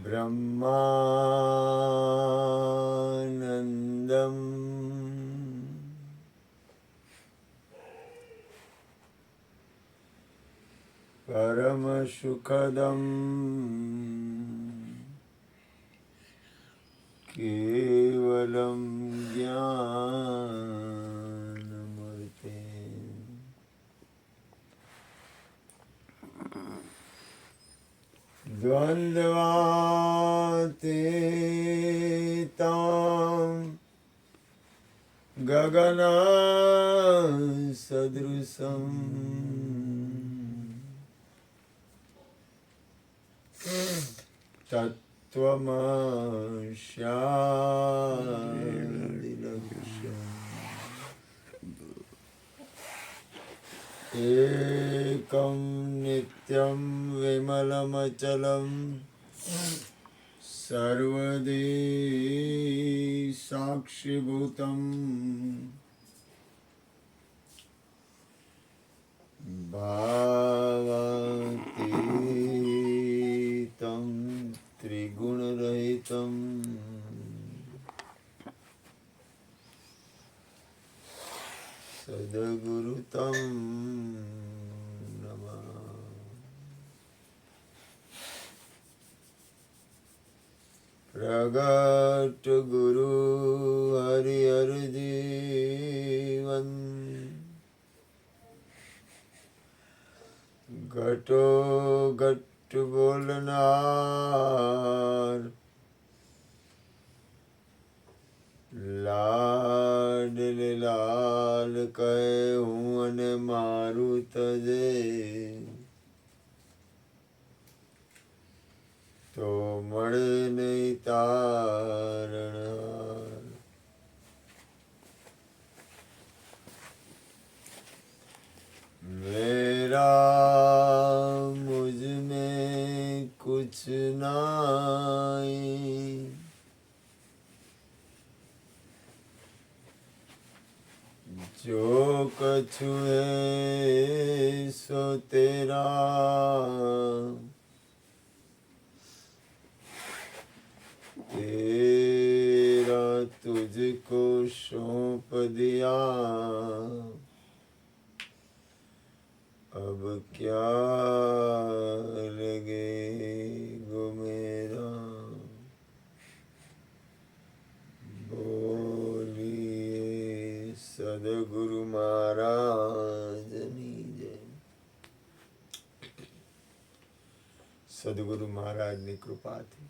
બ્રહ્માનંદમ પરમ સુખદમ કેવલમ જ્ઞાનમૂર્તિ દ્વંદ્વાતીતં ગગનસદૃશં તત્વમસ્યાદિલક્ષ્યम् એકં નિત્યં વિમલમચલં સર્વદી સાક્ષીભૂતં ભાવાતીतं ત્રિગુણરહિतं સદગુરુતમ નમઃ. પ્રગટ ગુરુ હરિહર જીવન ઘટો ઘટ બોલનાર લાડલે લાલ કહે હું અને મારું તજે તો મળે નહીં તારણહાર. મેરા મુझ में कुछ नहीं जो कछु है सो तेरा तेरा तुझको सौंप दिया अब क्या लगे गो मेरा. બોલીએ સદગુરુ મહારાજની જય. સદગુરુ મહારાજની કૃપાથી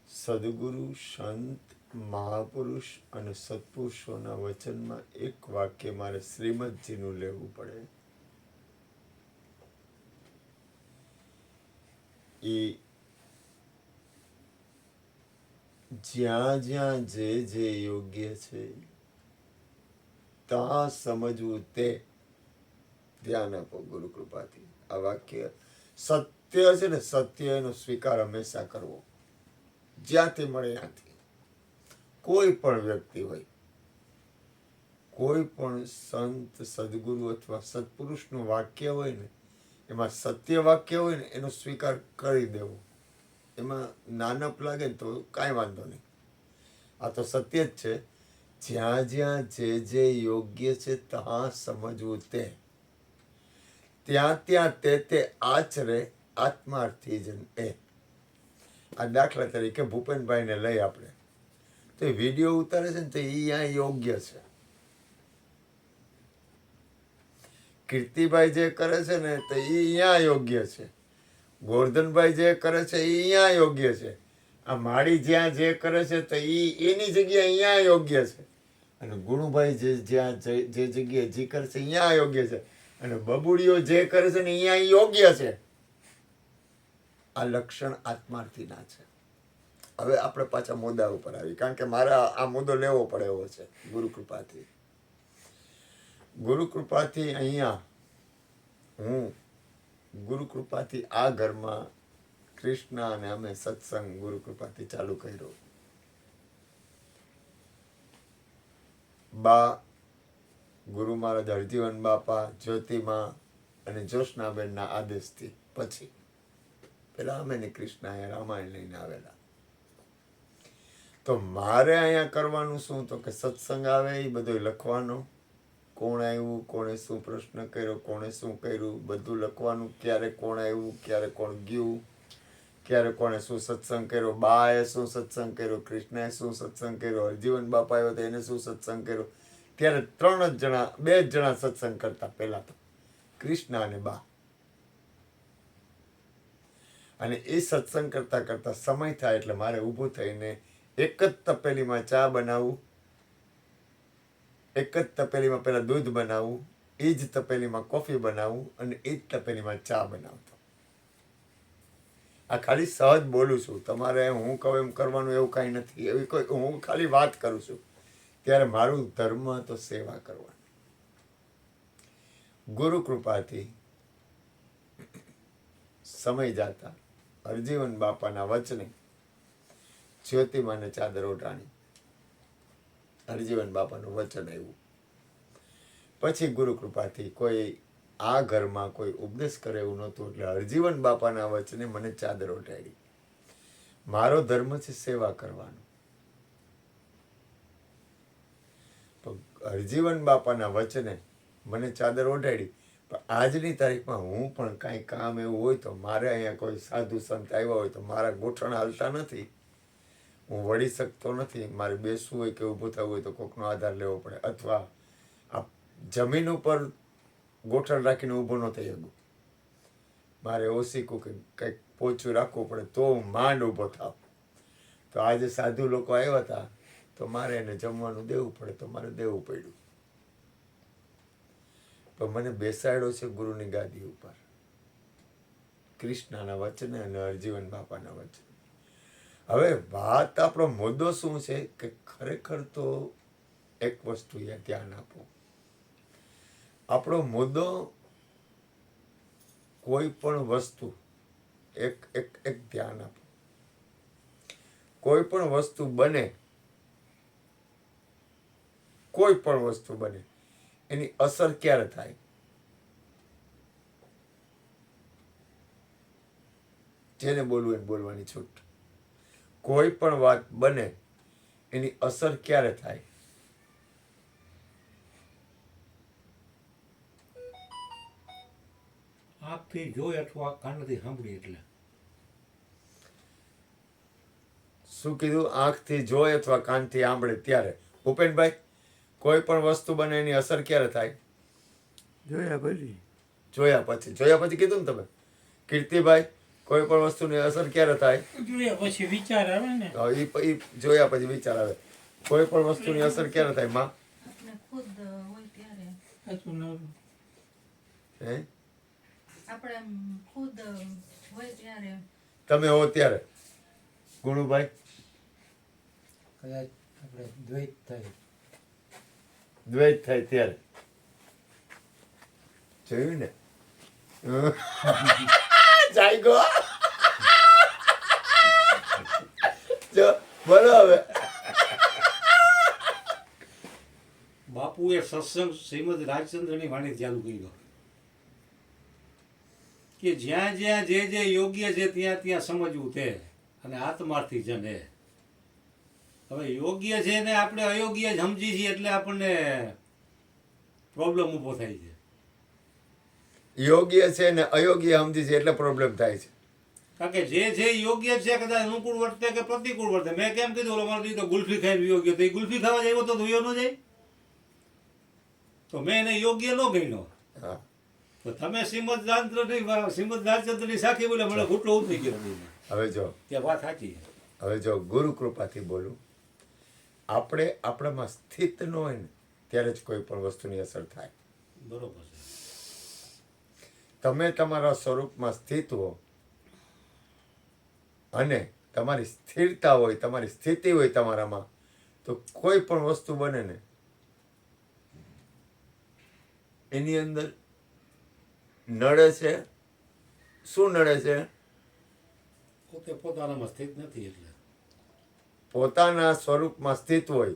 સદગુરુ સંત મહાપુરુષ અને સત્પુરુષોના વચનમાં એક વાક્ય મારે શ્રીમદજીનું લેવું પડે. એ જ્યાં જ્યાં જે જે યોગ્ય છે ત્યાં સમજવું તે ધ્યાન આપો ગુરુ કૃપાથી. આ વાક્ય સત્ય છે ને, સત્ય એનો સ્વીકાર હંમેશા કરવો જ્યાંથી મળે ત્યાંથી. કોઈ પણ વ્યક્તિ હોય, કોઈ પણ સંત સદગુરુ અથવા સત્પુરુષનું વાક્ય હોય ને, એમાં સત્ય વાક્ય હોય ને એનો સ્વીકાર કરી દેવો. એમાં નાનપ લાગે ને તો કાંઈ વાંધો નહીં, આ તો સત્ય જ છે. જ્યાં જ્યાં જે જે યોગ્ય છે ત્યાં સમજવું તે, ત્યાં ત્યાં તે આચરે આત્માર્થી જન એ. આ દાખલા તરીકે ભૂપેનભાઈને લઈ આપણે તો એ વિડીયો ઉતારે છે ને તો એ અહીંયા યોગ્ય છે. કીર્તિભાઈ જે કરે છે ને તો એ અહીંયા યોગ્ય છે. ગોરધનભાઈ જે કરે છે એ અહીંયા યોગ્ય છે. આ માળી જ્યાં જે કરે છે તો એની જગ્યાએ અહીંયા યોગ્ય છે. અને ગુણુભાઈ જ્યાં જે જગ્યાએ જે કરે છે અહીંયા યોગ્ય છે. અને બબુડીઓ જે કરે છે ને અહીંયા યોગ્ય છે. આ લક્ષણ આત્માર્થીના છે. હવે આપણે પાછા મુદ્દા ઉપર આવી, કારણ કે મારે આ મુદ્દો લેવો પડે એવો છે. ગુરુકૃપાથી અહીંયા હું ગુરુકૃપાથી આ ઘરમાં કૃષ્ણ અને અમે સત્સંગ ગુરુકૃપાથી ચાલુ કર્યો. બા ગુરુ મહારાજ હરજીવન બાપા, જ્યોતિમાં અને જ્યોત્સનાબેનના આદેશથી પછી પેલા અમે ને કૃષ્ણ અહીંયા રામાયણ લઈને આવેલા. તો મારે અહીંયા કરવાનું શું? તો કે સત્સંગ આવે એ બધો લખવાનો, કોણ આવ્યું, કોણે શું પ્રશ્ન કર્યો, કોણે શું કર્યું, બધું લખવાનું. ક્યારે કોણ આવ્યું, ક્યારે કોણ ગયું, ક્યારે કોણે શું સત્સંગ કર્યો, બાએ શું સત્સંગ કર્યો, કૃષ્ણએ શું સત્સંગ કર્યો, હરજીવન બાપા આવ્યો તો એને શું સત્સંગ કર્યો. ત્યારે 3 જ જણા, 2 જ જણા સત્સંગ કરતા પહેલા તો, કૃષ્ણ અને બા. અને એ સત્સંગ કરતા કરતા સમય થાય એટલે મારે ઊભું થઈને એક જ તપેલીમાં ચા બનાવવું, એક જ તપેલીમાં પેલા દૂધ બનાવવું, એ જ તપેલીમાં કોફી બનાવવું અને એ જ તપેલીમાં ચા બનાવતો. આ ખાલી સહજ બોલું છું, તમારે હું કહું એમ કરવાનું એવું કાંઈ નથી. એવી કોઈ, હું ખાલી વાત કરું છું. ત્યારે મારું ધર્મ તો સેવા કરવાની. ગુરુ કૃપાથી સમય જાતા હરજીવન બાપાના વચને જ્યોતિમાને ચાદર ઓઢાણી. હરજીવન બાપાનું વચન આવ્યું. પછી ગુરુ કૃપાથી કોઈ આ ઘરમાં કોઈ ઉપદેશ કરે એવું નહોતું, એટલે હરજીવન બાપાના વચને મને ચાદર ઓઢાડી. મારો ધર્મ છે સેવા કરવાનો. તો હરજીવન બાપાના વચને મને ચાદર ઓઢાડી. પણ આજની તારીખમાં હું પણ કાંઈ કામ એવું હોય તો મારે અહીંયા કોઈ સાધુ સંત આવ્યા હોય તો મારા ગોઠણ હાલતા નથી, હું વળી શકતો નથી. મારે બેસવું હોય કે ઊભું થવું હોય તો કોકનો આધાર લેવો પડે, અથવા આ જમીન ઉપર ગોઠણ રાખીને ઊભો ન થઈ શકું. મારે ઓસીકું કે કંઈક પોચું રાખવું પડે તો હું માંડ ઊભો થાવ. તો આજે સાધુ લોકો આવ્યા હતા તો મારે એને જમવાનું દેવું પડે, તો મારે દેવું પડ્યું. પણ મને બેસાડ્યો છે ગુરુની ગાદી ઉપર, કૃષ્ણના વચને અને હરજીવન બાપાના વચને. હવે વાત, આપણો મુદ્દો શું છે કે ખરેખર તો એક વસ્તુ ધ્યાન આપો. આપણો મુદ્દો કોઈ પણ વસ્તુ, એક ધ્યાન આપો, કોઈ પણ વસ્તુ બને, કોઈ પણ વસ્તુ બને એની અસર ક્યારે થાય? જેને બોલવું એને બોલવાની છૂટ. કોઈ પણ વાત બને એની અસર ક્યારે થાય? આંખથી જોઈ અથવા કાનથી સાંભળી. એટલે શું કીધું? આંખથી જોઈ અથવા કાનથી સાંભળે ત્યારે. ભૂપેનભાઈ, કોઈ પણ વસ્તુ બને એની અસર ક્યારે થાય? જોયા પછી. જોયા પછી. જોયા પછી કીધું ને તમે. કીર્તિભાઈ, કોઈ પણ વસ્તુની અસર ક્યારે થાય? જોયા પછી વિચાર આવે ને. ઈ જોયા પછી વિચાર આવે. કોઈ પણ વસ્તુની અસર ક્યારે થાય માં? આપણે ખુદ હોય ત્યારે. સાચું ન હે? આપણે આમ ખુદ હોય ત્યારે. તમે હો ત્યારે. ગુણુભાઈ? કદાચ આપણે દ્વૈત થાય. દ્વૈત થાય ત્યારે. જોયું ને? જાયગો. જો બોલો હવે. બાપુએ સત્સંગ શ્રીમદ રાજચંદ્રની વાણી ચાલુ કર્યો કે જ્યાં જ્યાં જે જે યોગ્ય છે ત્યાં ત્યાં સમજવું તે, અને આત્માર્થી જન એ. હવે યોગ્ય છે ને આપણે અયોગ્ય જ સમજી છીએ એટલે આપણને પ્રોબ્લેમ ઊભો થાય છે. યોગ્ય છે ને અયોગ્ય સમજી છે એટલે પ્રોબ્લેમ થાય છે. કારણ કે જે છે એ યોગ્ય છે, કદાચ અનુકૂળ વર્તે કે પ્રતિકૂળ વર્તે. મેં કેમ કીધું ઓલો મારો દીકરો ગુલ્ફી ખાઈને યોગ્ય, તો એ ગુલ્ફી ખાવા જાય તો ધોયો ન જાય, તો મેં એને યોગ્ય ન ગણ્યો. હા. તો તમે શ્રીમદ રાજચંદ્રની સાખી બોલે મને ઘૂંટલો ઉતરી ગયો. હવે જો, ત્યાં વાત સાચી. હવે જો ગુરુ કૃપાથી બોલું, આપણે આપણામાં સ્થિત ન હોય ને ત્યારે જ કોઈ પણ વસ્તુની અસર થાય. બરોબર છે. તમે તમારા સ્વરૂપમાં સ્થિત હો અને તમારી સ્થિરતા હોય, તમારી સ્થિતિ હોય તમારામાં, તો કોઈ પણ વસ્તુ બને ને એની અંદર નડે છે. શું નડે છે? પોતે પોતાનામાં સ્થિત નથી એટલે. પોતાના સ્વરૂપમાં સ્થિત હોય,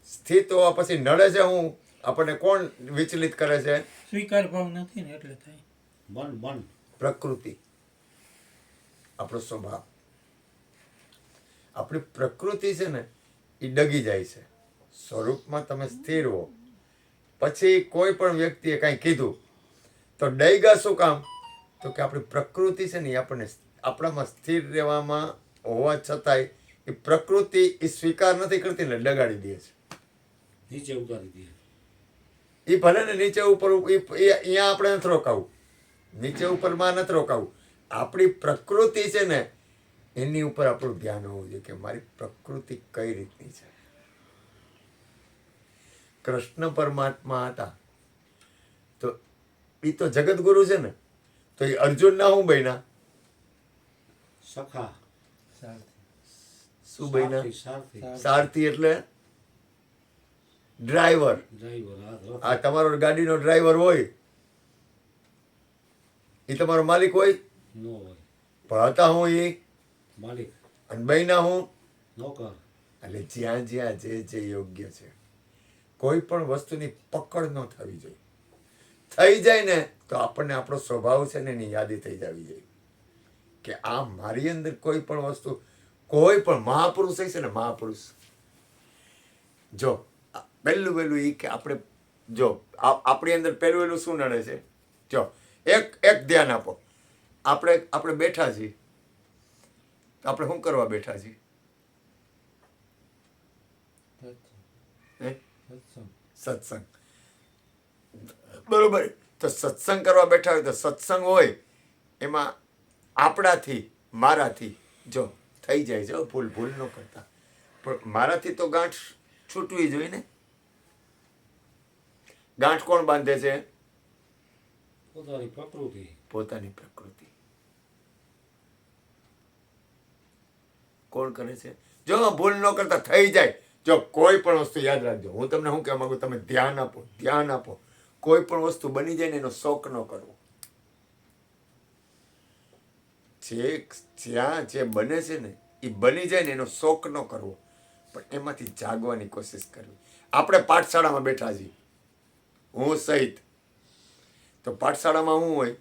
સ્થિત હોવા પછી નડે છે હું આપણને કોણ વિચલિત કરે છે? સ્વીકાર ભાવ નથી ને એટલે થાય. મન પ્રકૃતિ, આપણો સ્વભાવ. આપણી પ્રકૃતિ છે ને એ ડગી જાય છે. સ્વરૂપમાં તમે સ્થિર હો, પછી કોઈ પણ વ્યક્તિએ કાંઈ કીધું તો ડૈગા શું કામ? તો કે આપણી પ્રકૃતિ છે ને એ આપણને આપણામાં સ્થિર રહેવામાં હોવા છતાંય એ પ્રકૃતિ એ સ્વીકાર નથી કરતી ને ડગાડી દે છે. નીચે ઉતારી દે. એ ભલે ને નીચે ઉપર અહીંયા આપણે નથી રોકાવું, નીચે ઉપરમાં નથી રોકાવું. આપણી પ્રકૃતિ છે ને એની ઉપર આપણું ધ્યાન હોવું જોઈએ કે મારી પ્રકૃતિ કઈ રીતની છે. કૃષ્ણ પરમાત્મા હતા તો એ તો જગતગુરુ છે ને, તો એ અર્જુન ના હું બન્યા? સખા. શું બન્યા? સારથી. સારથી એટલે ડ્રાઈવર. ડ્રાઈવર. આ તમારો ગાડીનો ડ્રાઈવર હોય એ તમારો માલિક હોય, નો હોય. પણ હતા હું એ માલિક અને બન્યા હું નોકર. એટલે જ્યાં જ્યાં જે યોગ્ય છે, કોઈ પણ વસ્તુની પકડ ન થવી જોઈએ. થઈ જાય ને તો આપણને આપણો સ્વભાવ છે ને એની યાદી થઈ જવી જોઈએ કે આ મારી અંદર કોઈ પણ વસ્તુ, કોઈ પણ મહાપુરુષ છે ને, મહાપુરુષ જો પહેલું એ કે આપણે જો આપણી અંદર પહેલું શું નડે છે? જો એક ધ્યાન આપો. આપણે બેઠા છીએ તો આપણે શું કરવા બેઠા છીએ? સત્સંગ. બરોબર. તો સત્સંગ કરવા બેઠા હોય તો સત્સંગ હોય એમાં આપણાથી, મારાથી જો થઈ જાય છે, ભૂલ ન કરતા, પણ મારાથી તો ગાંઠ છૂટવી જોઈએ ને. ગાંઠ કોણ બાંધે છે? પોતાની પ્રકૃતિ. પોતાની પ્રકૃતિ. કોણ કરે છે? જો ભૂલ ન કરતા થઈ જાય. જો કોઈ પણ વસ્તુ યાદ રાખજો, હું તમને શું કહેવા માંગુ, તમે ધ્યાન આપો, ધ્યાન આપો. કોઈ પણ વસ્તુ બની જાય ને એનો શોખ ન કરવો. જ્યાં જે બને છે ને એ બની જાય ને એનો શોખ ન કરવો, પણ એમાંથી જાગવાની કોશિશ કરવી. આપણે પાઠશાળામાં બેઠા છીએ, હું સહિત, તો પાઠશાળામાં શું હોય?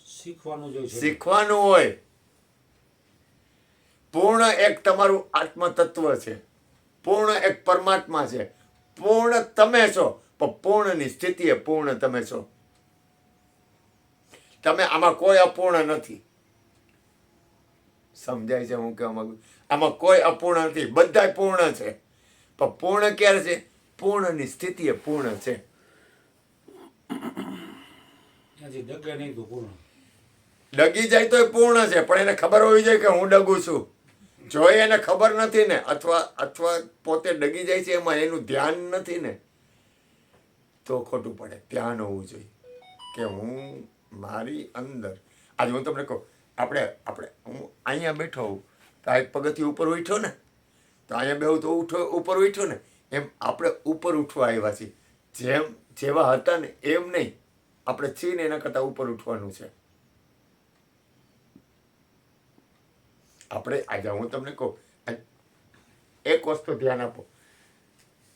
શીખવાનું જોઈએ. શીખવાનું હોય. પૂર્ણ એક તમારું આત્મતત્વ છે, પૂર્ણ એક પરમાત્મા છે, પૂર્ણ તમે છો, પણ પૂર્ણની સ્થિતિએ પૂર્ણ તમે છો. તમે આમાં કોઈ અપૂર્ણ નથી. સમજાય છે હું કહેવા માંગુ? આમાં કોઈ અપૂર્ણ નથી, બધા પૂર્ણ છે. પણ પૂર્ણ ક્યારે છે? પૂર્ણની સ્થિતિએ પૂર્ણ છે. હજી ડગે નહીં તો પૂર્ણ. ડગી જાય તો એ પૂર્ણ છે, પણ એને ખબર હોવી જોઈએ કે હું ડગું છું. જો એને ખબર નથી ને, અથવા પોતે ડગી જાય છે એમાં એનું ધ્યાન નથી ને, તો ખોટું પડે. ધ્યાન હોવું જોઈએ કે હું મારી અંદર, આજે હું તમને કહું, આપણે હું અહીંયા બેઠો હોઉં તો આ એક પગથિયું ઉપર ઉઠ્યો ને, તો અહીંયા બેહું તો ઉપર ઉઠ્યો ને, એમ આપણે ઉપર ઉઠવા આવ્યા છીએ. જેવા હતા ને એમ નહીં, આપણે છીએ ને એના કરતાં ઉપર ઉઠવાનું છે. આપણે આજે હું તમને કહું, એક વસ્તુ ધ્યાન આપો,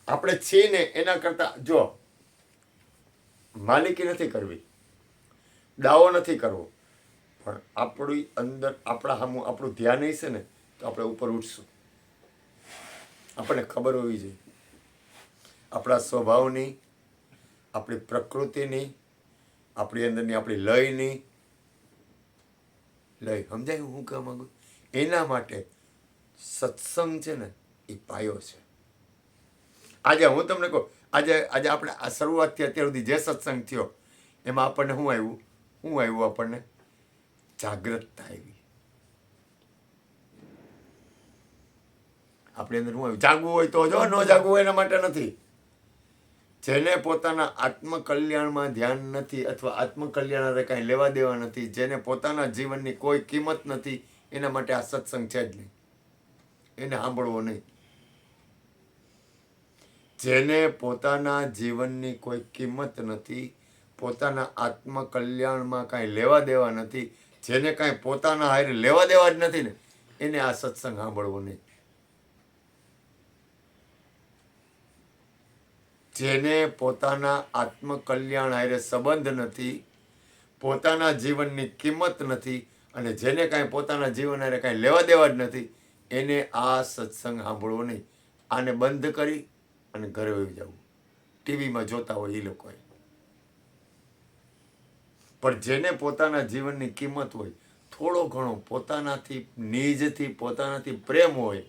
આપણે છીએ ને એના કરતા, જો માલિકી નથી કરવી, દાવો નથી કરવો, પણ આપણી અંદર આપણા સામું આપણું ધ્યાન હશે ને તો આપણે ઉપર ઉઠશું. આપણને ખબર હોવી જોઈએ આપણા સ્વભાવની, આપણી પ્રકૃતિની, આપણી અંદરની આપણી લયની. લય સમજાય હું કહેવા માંગુ? એના માટે સત્સંગ છે ને એ પાયો છે. આજે હું તમને કહું, આજે આપણે આ શરૂઆતથી અત્યાર સુધી જે સત્સંગ થયો એમાં આપણને શું આવ્યું? આપણને જાગ્રતતા આવી. આપણી અંદર શું આવ્યું? જાગવું હોય તો જો, ન જાગવું હોય એના માટે નથી. જેને પોતાના આત્મકલ્યાણમાં ધ્યાન નથી, અથવા આત્મકલ્યાણ કાંઈ લેવા દેવા નથી, જેને પોતાના જીવનની કોઈ કિંમત નથી, એના માટે આ સત્સંગ છે જ નહીં. એને સાંભળવો નહીં. જેને પોતાના જીવનની કોઈ કિંમત નથી, પોતાના આત્મકલ્યાણમાં કાંઈ લેવા દેવા નથી, જેને કાંઈ પોતાના હારે લેવા દેવા જ નથી ને, એને આ સત્સંગ સાંભળવો નહીં. જેને પોતાના આત્મકલ્યાણ હારે સંબંધ નથી, પોતાના જીવનની કિંમત નથી, અને જેને કાંઈ પોતાના જીવન હારે કાંઈ લેવા દેવા જ નથી, એને આ સત્સંગ સાંભળવો નહીં. આને બંધ કરી અને ઘરે વહી જવું. ટીવીમાં જોતા હોય એ લોકોએ. પણ જેને પોતાના જીવનની કિંમત હોય, થોડો ઘણો પોતાનાથી નિજથી પોતાનાથી પ્રેમ હોય,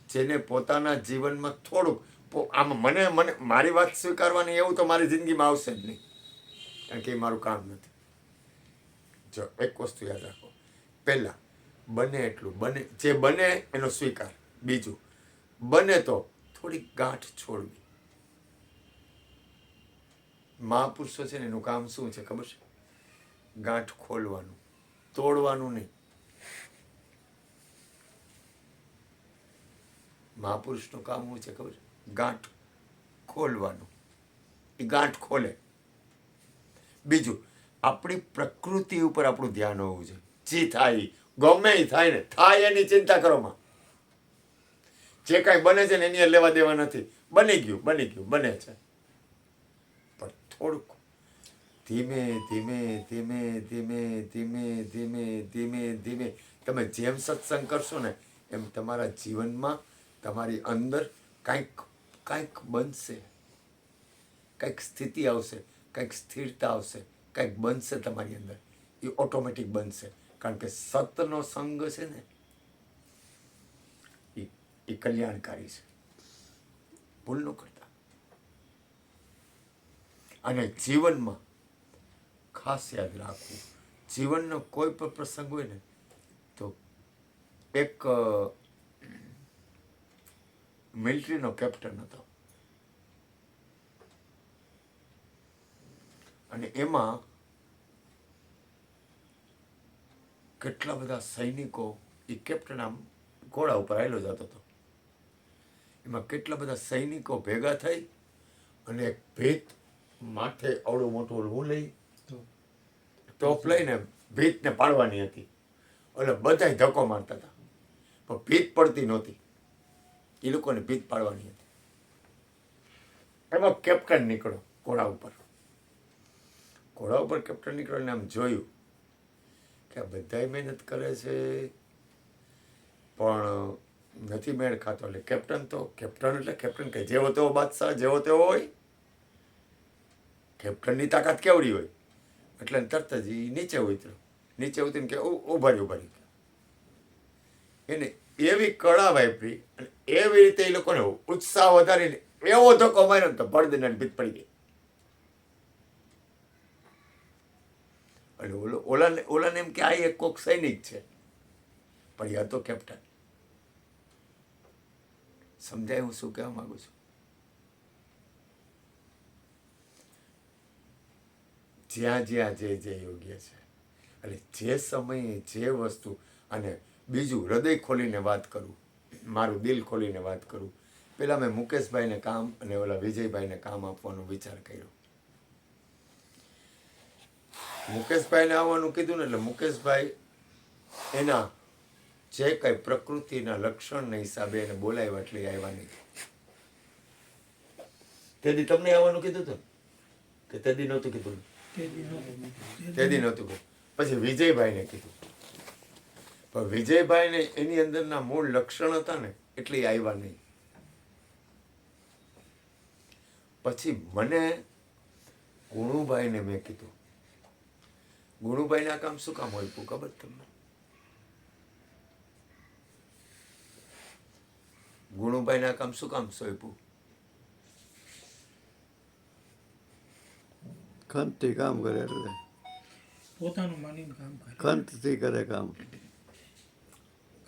જેને પોતાના જીવનમાં થોડુંક આમ મને મારી વાત સ્વીકારવાની એવું તો મારી જિંદગીમાં આવશે જ નહીં, કારણ કે એ મારું કામ નથી. જો એક વસ્તુ યાદ રાખો, પહેલાં બને એટલું બને, જે બને એનો સ્વીકાર. બીજું, બને તો થોડીક ગાંઠ છોડવી. મહાપુરુષો છે ને એનું કામ શું છે ખબર છે? ગાંઠ ખોલવાનું, તોડવાનું નહીં. મહાપુરુષનું કામ શું છે ખબર છે? ગાંઠ ખોલવાનું. એ ગાંઠ ખોલે. બીજું, આપણી પ્રકૃતિ ઉપર આપણું ધ્યાન હોવું જોઈએ. જે થાય ગમે એ થાય ને, થાય એની ચિંતા કરો માં. જે કાંઈ બને છે ને એની લેવા દેવા નથી. બની ગયું બને છે. પણ થોડુંક ધીમે ધીમે ધીમે ધીમે ધીમે ધીમે ધીમે ધીમે તમે જેમ સત્સંગ કરશો ને એમ તમારા જીવનમાં તમારી અંદર કાંઈક બનશે, કંઈક સ્થિતિ આવશે, કંઈક સ્થિરતા આવશે, કંઈક બનશે તમારી અંદર. એ ઓટોમેટિક બનશે, કારણ કે સતનો સંગ છે ને એ કલ્યાણકારી છે. ભૂલ ન કરતા. અને જીવનમાં ખાસ યાદ રાખવું, જીવનનો કોઈ પણ પ્રસંગ હોય ને તો એક મિલિટરીનો કેપ્ટન હતો, અને એમાં કેટલા બધા સૈનિકો, એ કેપ્ટન આમ ઘોડા ઉપર આવેલો જતો હતો, એમાં કેટલા બધા સૈનિકો ભેગા થઈ અને એક ભીત માથે અવડું મોટું ઓલું લઈ ટોપ લઈને ભીતને પાડવાની હતી. એટલે બધા ધક્કો મારતા હતા, પણ ભીત પડતી નહોતી. એ લોકોને ભીત પાડવાની હતી. એમાં કેપ્ટન નીકળ્યો ઘોડા ઉપર. ઘોડા ઉપર કેપ્ટન નીકળ્યો ને આમ જોયું કે આ બધાય મહેનત કરે છે પણ નથી મેળ ખાતો. એટલે કેપ્ટન એટલે કેપ્ટન કે જેવો તેવો બાદશાહ, જેવો તેવો હોય. કેપ્ટનની તાકાત કેવડી હોય. એટલે તરત જ એ નીચે ઉતર્યો. નીચે ઉતરીને કે ઉભા રહ્યું. એને એવી કળા વાપરી અને એવી રીતે એ લોકોને ઉત્સાહ વધારીને એવો ધક્કો માર્યો ને તો ભડદને ભીત પડી ગઈ. એટલે ઓલાને એમ કે આ એક કોક સૈનિક છે, પણ એ હતો કેપ્ટન. સમજાય હું શું કહેવા માંગુ છું? જ્યાં જે યોગ્ય છે, એટલે જે સમયે જે વસ્તુ. અને બીજું, હૃદય ખોલીને વાત કરું, મારું દિલ ખોલીને વાત કરું. પહેલાં મેં મુકેશભાઈને કામ અને ઓલા વિજયભાઈને કામ આપવાનો વિચાર કર્યો. મુકેશભાઈને આવવાનું કીધું ને એટલે મુકેશભાઈ એના જે કંઈ પ્રકૃતિના લક્ષણના હિસાબે એને બોલાવ્યા એટલે આવ્યા નહીં. તેથી તમને આવવાનું કીધું હતું કે તેથી નહોતું કીધું? તેથી નહોતું કીધું. પછી વિજયભાઈને કીધું, પણ વિજયભાઈને એની અંદરના મૂળ લક્ષણ હતા ને એટલે આવ્યા નહીં. પછી મને ગુણુભાઈને મેં કીધું. ગુણુભાઈને આ કામ શું કામ હોય ખબર તમને? ગુણુભાઈને આ કામ શું કામ સોંપ્યું? ખંતથી કામ કરે એટલે પોતાનું માનીને કામ કરે. ખંતથી કરે કામ.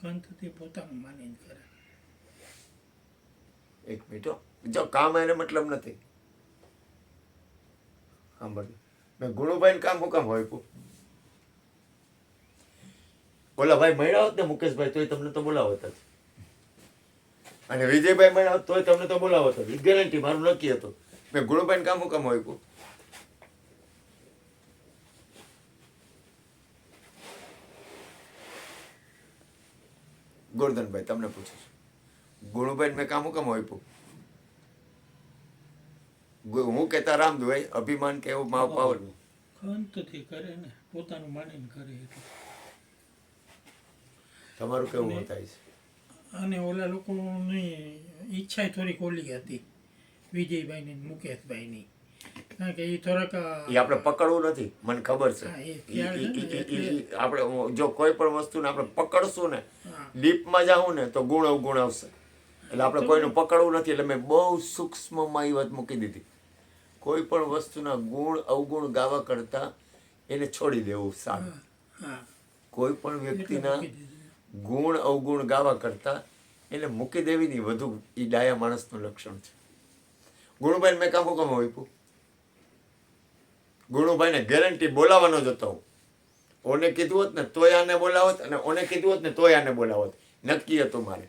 ખંતથી પોતાનું માનીને કરે. એક મિનિટ, જો કામ એને મતલબ નથી. સાંભળજો, મેં ગુણુભાઈને કામ શું કામ હોય? ઓલા ભાઈ મળ્યા હોત ને મુકેશભાઈ તોય તમને તો બોલાવો હતા, અને વિજયભાઈ મળ્યા હોત તોય તમને તો બોલાવો હતો. એ ગેરંટી મારું નક્કી હતું. મેં ગુણુભાઈને કામ શું કામ હોય? ગોરધનભાઈ તમને પૂછું છું, ગુણુભાઈ મેં કામ શું કામ આપ્યું? હું કહેતા રામદુભાઈ અભિમાન કે એવું પાવર ખંતથી કરે ને પોતાનું માનીને કરે એટલે. તમારું કેવું થાય છે? અને ઓલા લોકોની ઈચ્છા થોડીક ઓલી હતી વિજયભાઈની ને મુકેશભાઈની, કારણ કે એ થોડાક એ આપણે પકડવું નથી, મને ખબર છે. હા, એ ખ્યાલ છે ને, એટલે આપણે જો કોઈ પણ વસ્તુને આપણે પકડશું ને, હા, ડીપમાં જાઉં ને તો ગુણ અવગુણ આવશે. એટલે આપણે કોઈનું પકડવું નથી. એટલે મેં બહુ સૂક્ષ્મમાં એ વાત મૂકી દીધી. કોઈ પણ વસ્તુના ગુણ અવગુણ ગાવા કરતા એને છોડી દેવું સારું. હા, કોઈ પણ એટલે વ્યક્તિના મૂકી દીધું. ગુણ અવગુણ ગાવા કરતા એને મૂકી દેવી નહીં વધુ એ ડાયા માણસનું લક્ષણ છે. ગુણુભાઈને મેં કામ આપ્યું. ગુણુભાઈને ગેરંટી બોલાવવાનો જ હતો હું. ઓને કીધું હોત ને તોય આને બોલાવત, અને ઓને કીધું હોત ને તોય આને બોલાવત. નક્કી હતું મારે.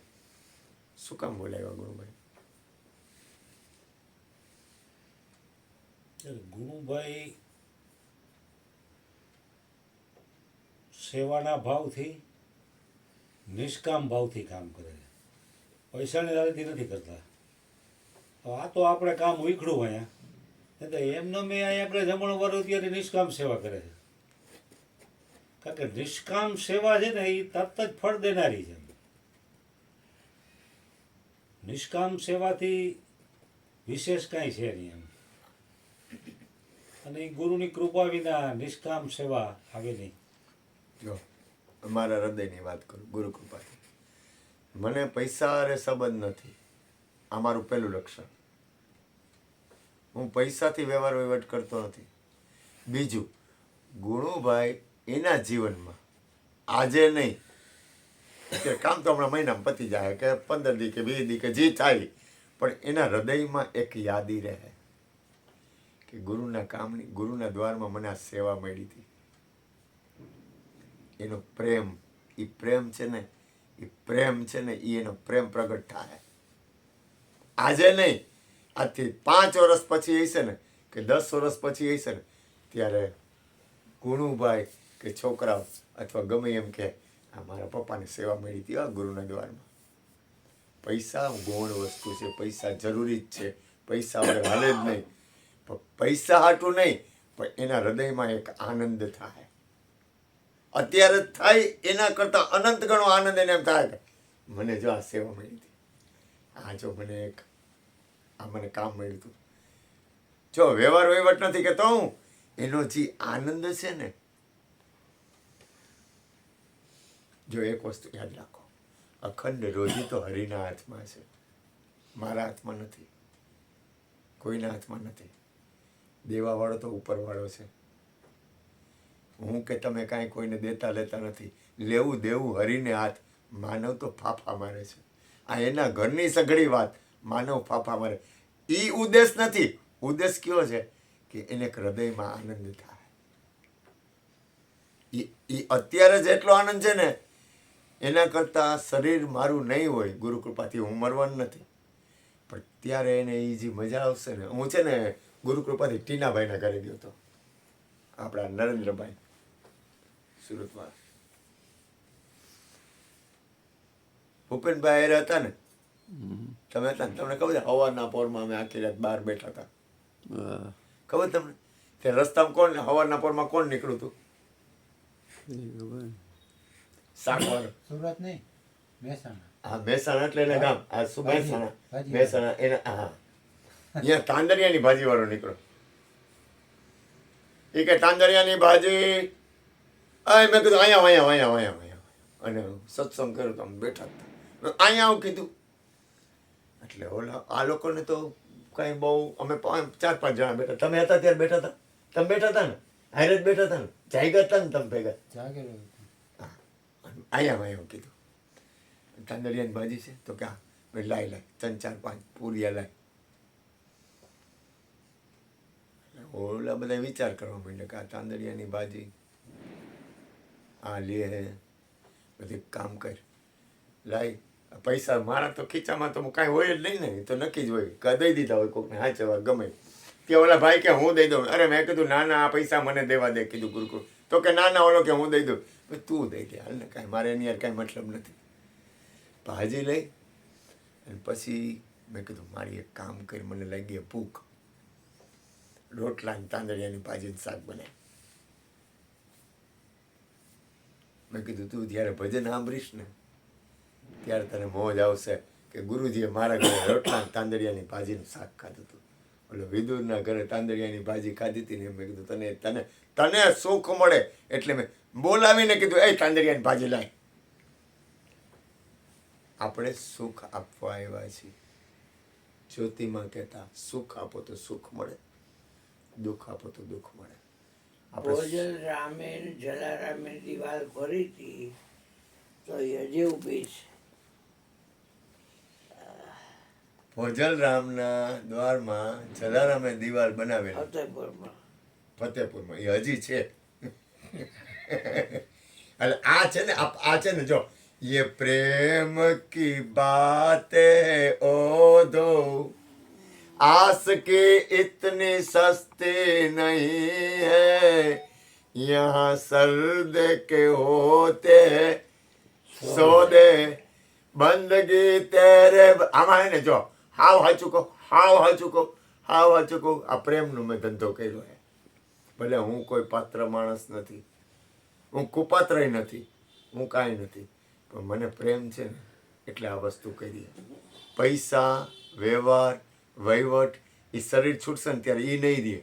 શું કામ બોલાવ્યા ગુણુભાઈ? ગુણુભાઈ સેવાના ભાવથી, નિષ્કામ ભાવથી કામ કરે છે. પૈસાની લાલચથી નથી કરતા. હવે આ તો આપણે કામ ઉખડું અહીંયા, એટલે એમને મેં અહીંયા આપણે જમણ વાળું ત્યારે નિષ્કામ સેવા કરે છે. કારણ કે નિષ્કામ સેવા છે ને એ તરત જ ફળ દેનારી છે. નિષ્કામ સેવાથી વિશેષ કાંઈ છે નહીં એમ. અને એ ગુરુની કૃપા વિના નિષ્કામ સેવા આવે નહીં. જો અમારા હૃદયની વાત કરું, ગુરુ કૃપાથી. મને પૈસા અરે સંબંધ નથી. આ મારું પહેલું લક્ષણ. હું પૈસાથી વ્યવહાર વહીવટ કરતો નથી. બીજું, ગુણુભાઈ એના જીવનમાં આજે નહીં કે કામ તો હમણાં મહિનામાં પતી જાય કે 15 દી કે 20 દી કે જે થાય, પણ એના હૃદયમાં એક યાદી રહે કે ગુરુના કામની, ગુરુના દ્વારમાં મને આ સેવા મળી હતી. એનો પ્રેમ, એ પ્રેમ છે ને, એનો પ્રેમ પ્રગટ થાય. આજે નહીં, આજથી 5 વર્ષ પછી હશે ને કે 10 વર્ષ પછી હશે ને, ત્યારે ગુણુભાઈ કે છોકરાઓ અથવા ગમે એમ કે આ મારા પપ્પાને સેવા મળી હતી ગુરુના દ્વારમાં. પૈસા ગૌણ વસ્તુ છે, પૈસા જરૂરી જ છે, પૈસા વગર હાલે જ નહીં. પણ પૈસા હાટું નહીં, પણ એના હૃદયમાં એક આનંદ થાય. અત્યારે જ થાય એના કરતા અનંત ગણો આનંદ એને એમ થાય કે મને જો આ સેવા મળી હતી, આ જો મને કામ મળ્યું હતું. જો વ્યવહાર વહીવટ નથી કહેતો હું, એનો જે આનંદ છે ને, જો એક વસ્તુ યાદ રાખો, અખંડ રોજી તો હરિના હાથમાં છે, મારા હાથમાં નથી, કોઈના હાથમાં નથી. દેવાવાળો તો ઉપરવાળો છે. હું કે તમે કાંઈ કોઈને દેતા લેતા નથી. લેવું દેવું હરીને હાથ. માનવ તો ફાફા મારે છે. આ એના ઘરની સઘળી વાત, માનવ ફાફા મારે. એ ઉદ્દેશ નથી. ઉદ્દેશ કયો છે કે એને હૃદયમાં આનંદ થાય. એ અત્યારે જેટલો આનંદ છે ને, એના કરતાં શરીર મારું નહીં હોય, ગુરુ કૃપાથી હું મરવાનું નથી, પણ ત્યારે એને એ જે મજા આવશે ને. હું છે ને ગુરુ કૃપાથી ટીનાભાઈના ઘરે ગયો હતો, આપણા નરેન્દ્રભાઈ સુરતમાં. ભૂપેનભાઈ હતા ને, તમે હતા ને, તમને ખબર છે હવારના પોરમાં અમે આખી રાત બહાર બેઠા હતા, હા, ખબર તમને? તે રસ્તામાં કોણ, હવારના પોરમાં કોણ નીકળ્યું હતું? એ ખબર. શાકવાળો. સુરત નહીં, મહેસાણા. હા, મહેસાણા એટલે એને ગામ. આ શું મહેસાણા? મહેસાણા એના, હા, અહીંયા તાંદરિયાની ભાજી વાળો નીકળો. એ કે તાંદરિયાની ભાજી, મેં કીધું અહીંયા. અને સત્સંગ કર્યો તો અમે બેઠા હતા. અહીંયા આવું કીધું. એટલે ઓલા આ લોકોને તો કઈ બહુ, અમે 4-5 જણા બેઠા. તમે હતા ત્યારે બેઠા હતા? તમે બેઠા હતા ને? હારે જ બેઠા હતા ને? જાગ્યા હતા ને તમે ભેગા? જાગેલો. અહીંયા કીધું તાંદરિયાની ભાજી છે તો ક્યાં? લાય 3-4-5 પૂરિયા લાય. ઓલા બધા વિચાર કરવા માંડ્યા કે આ તાંદરિયાની ભાજી આ લે, બધી કામ કર, લાય. પૈસા મારા તો ખીચામાં તો કાંઈ હોય જ નહીં ને, તો નક્કી જ હોય કે દઈ દીધા હોય કોકને, હા ચવા ગમે તે. ઓલા ભાઈ કે હું દઈ દઉં. અરે મેં કીધું ના ના, આ પૈસા મને દેવા દે. કીધું ગુરુકુળ તો કે ના ના, ઓલો કે હું દઈ દઉં. તું દઈ દે હાલ ને, કાંઈ મારે એની યાર કાંઈ મતલબ નથી. ભાજી લઈ અને પછી મેં કીધું મારી એક કામ કરી, મને લાગી ભૂખ. રોટલા ને તાંદળિયાની ભાજીનું શાક બનાવ્યું. મેં કીધું તું જ્યારે ભજન સાંભળીશ ને ત્યારે તને મોજ આવશે કે ગુરુજીએ મારા ઘરે રોટલા ને તાંદળિયાની ભાજીનું શાક ખાધું હતું. એટલે વિદુરના ઘરે તાંદળિયાની ભાજી ખાધી હતી ને મેં કીધું તને તને તને સુખ મળે એટલે મેં બોલાવીને કીધું એ તાંદળિયાની ભાજી લાય. આપણે સુખ આપવા આવ્યા છીએ. જ્યોતિમાં કહેતા સુખ આપો તો સુખ મળે, દુઃખ આપો તો દુઃખ મળે. ભોજન રામે જલારામે દિવાલ કરી હતી તો હજી ઊભી છે. ભોજલરામના દ્વારમાં જલારામે દિવાલ બનાવેલી ફતેપુરમાં ફતેપુરમાં એ હજી છે. એટલે આ છે ને આ છે ને જો ये प्रेम की बातें ओ दो आस की इतनी सस्ती नहीं है यहाँ सर्द के होते सोदे બંદગી તેરે આમાં હે ને જો હાવ હાચુકો આ પ્રેમનો મેં ધંધો કર્યો હે. ભલે હું કોઈ પાત્ર માણસ નથી, હું કુપાત્રય નથી, હું કાંઈ નથી, પણ મને પ્રેમ છે ને એટલે આ વસ્તુ કરી. પૈસા વ્યવહાર વહીવટ એ શરીર છૂટશે ને ત્યારે એ નહીં દે.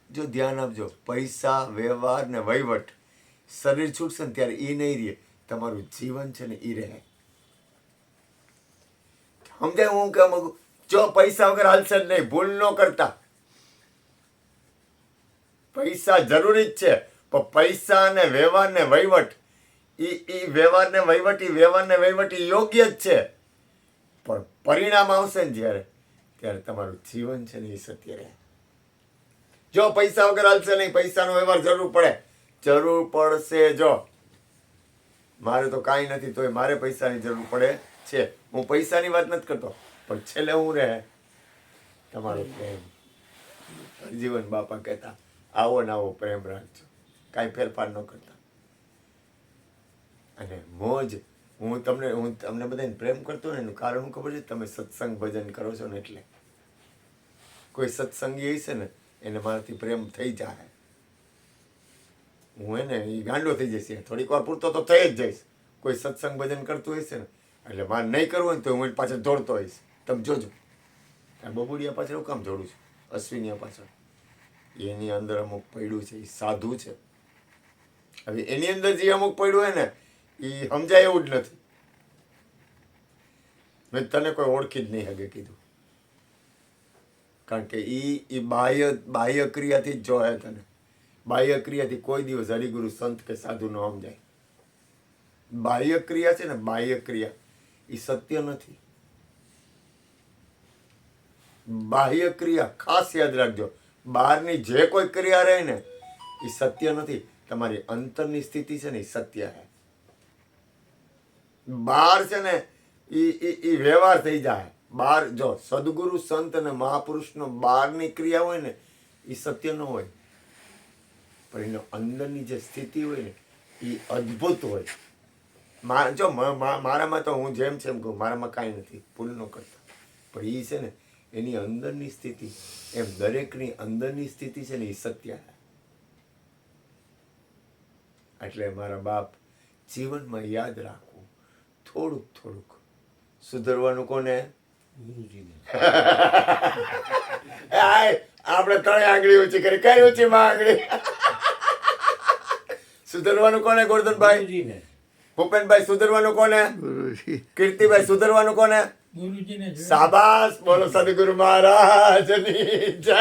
જો ધ્યાન આપજો, પૈસા વ્યવહાર ને વહીવટ શરીર છૂટશે ને ત્યારે એ નહીં દે. તમારું જીવન છે ને એ રહે. સમજાય હું કેમ માંગુ? જો પૈસા વગર હાલશે જ નહીં. ભૂલ ન કરતા. પૈસા જરૂરી જ છે, પણ પૈસા ને વ્યવહાર ને વહીવટ વ્યવહાર ને વહીવટ યોગ્ય જ છે, પણ પરિણામ આવશે ને ત્યારે તમારું જીવન છે ને એ સત્ય રહે. જો પૈસા વગર હાલશે નહીં. પૈસાનો વ્યવહાર જરૂર પડશે. જો મારે તો કાંઈ નથી તોય મારે પૈસાની જરૂર પડે છે. હું પૈસાની વાત નથી કરતો, પણ છેલ્લે હું રહે તમારો પ્રેમ. જીવન બાપા કહેતા આવો ને આવો પ્રેમ રાખજો, કાંઈ ફેરફાર ન કરતા. અને મોજ હું તમને બધાને પ્રેમ કરતો ને એનું કારણ શું ખબર છે? તમે સત્સંગ ભજન કરો છો ને એટલે. કોઈ સત્સંગી હશે ને એને મારાથી પ્રેમ થઈ જાય. હું એને એ ગાંડો થઈ જશે, થોડીક વાર પૂરતો તો થઈ જ જઈશ. કોઈ સત્સંગ ભજન કરતું હશે ને એટલે મારે નહીં કરવું હોય ને તો હું એની પાછળ દોડતો હોઈશ. તમે જોજો, આ બબુડિયા પાછળ હું કામ જોડું છું? અશ્વિનિયા પાછળ એની અંદર અમુક પડ્યું છે, એ સાધુ છે. હવે એની અંદર જે અમુક પડ્યું હોય ને એ સમજાય એવું જ નથી. મેં તને કોઈ ઓળખી જ નહીં હગે કીધું, કારણ કે એ બાહ્ય ક્રિયાથી જ જોહે તને. બાહ્ય ક્રિયાથી કોઈ દિવસ હરિગુરુ સંત કે સાધુ ન સમજાય. બાહ્ય ક્રિયા છે ને, બાહ્ય ક્રિયા એ સત્ય નથી. બાહ્ય ક્રિયા ખાસ યાદ રાખજો, બહારની જે કોઈ ક્રિયા રહે ને એ સત્ય નથી. તમારી અંતરની સ્થિતિ છે ને એ સત્ય છે. બહાર છે ને એ વ્યવહાર થઈ જાય. બહાર જો સદગુરુ સંત અને મહાપુરુષનો બહારની ક્રિયા હોય ને એ સત્ય ન હોય, પણ એનો અંદરની જે સ્થિતિ હોય ને એ અદ્ભુત હોય. જો મારામાં તો હું જેમ છે એમ કહું, મારામાં કાંઈ નથી, ભૂલ ન કરતા. પણ એ છે ને એની અંદરની સ્થિતિ, એમ દરેકની અંદરની સ્થિતિ છે ને એ સત્ય. એટલે મારા બાપ જીવનમાં યાદ રાખવું, થોડુંક સુધરવાનું. કોને? ગુરુજીને. આપણે ત્રણે આંગળી ઊંચી કરી, કઈ ઊંચી માં આંગળી. સુધરવાનું કોને? ગોરધનભાઈ. ગુરુજીને. ભૂપેનભાઈ સુધરવાનું કોને? ગુરુજી. કીર્તિભાઈ સુધરવાનું કોને? ગુરુજીને જોડે શાબાશ, બોલો સદગુરુ મહારાજની જય.